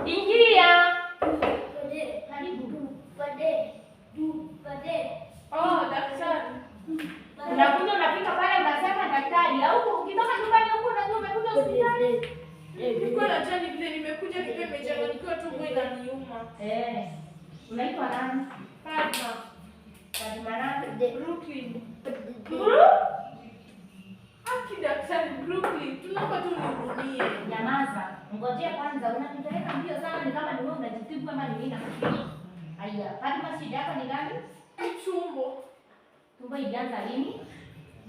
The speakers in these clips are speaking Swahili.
Ingia. Oh, daktari. Unakuja unafika pale unasema daktari, au ukitoka nyumbani huko unajua umekuja hospitali. Nilikuwa najua ni vile nimekuja nikiwa nimechanganyikiwa tu mwili inaniuma. Unaitwa nani? Fatma. Fatma nani? Brooklyn. Haki daktari Brooklyn. Tunaomba tu nihurumie. Nyamaza. Ngojea kwanza, unanipeleka mbio sana ni kama ni wewe unajitibu ama ni mimi nakushika. Haya, Fatma shida yako ni gani? Tumbo. Tumbo ilianza lini?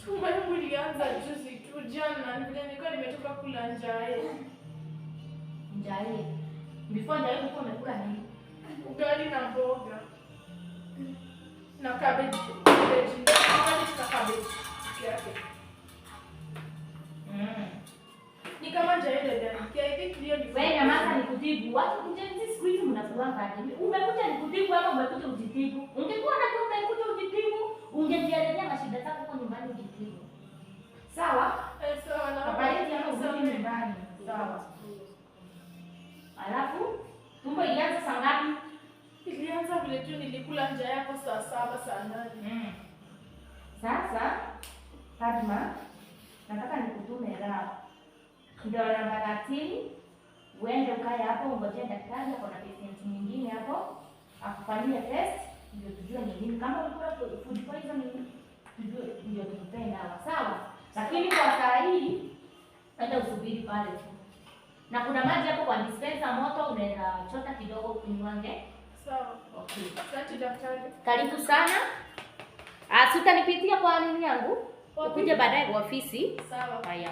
Tumbo yangu ilianza juzi tu jana, vile nilikuwa nimetoka kula njae. Njae. Before njae ulikuwa umekula nini? Ugali na mboga. Na cabbage. Cabbage na cabbage. Yake. Ni kama njae dada. I think ndio ni. Wewe nyamaza nikutibu. Watu kujenzi siku hizi mnafuanga aje? Umekuja nikutibu ama umekuja ujitibu? Ungekuwa na tu umekuja ujitibu, ungejielezea mashida zako kwa nyumbani ujitibu. Sawa? Sawa na habari yako urudi nyumbani. Sawa. Alafu tumbo ilianza saa ngapi? Ilianza vile tu nilikula njae hapo saa 7 saa 8. Sasa Fatma, nataka nikutume raha. Ndio namba 30, uende ukae hapo ungojee daktari hapo na patient mwingine hapo akufanyie test ndio tujue ni nini. Kama ulikuwa food poisoning tujue ndio tukupee dawa. Sawa? Lakini kwa saa hii hata usubiri pale tu. Na kuna maji hapo kwa dispenser moto, unaweza chota kidogo kunywange. Sawa. Okay. Asante daktari. Karibu sana. Sitanipitia kwa nini yangu? Ukuje baadaye kwa ofisi. Sawa. Haya.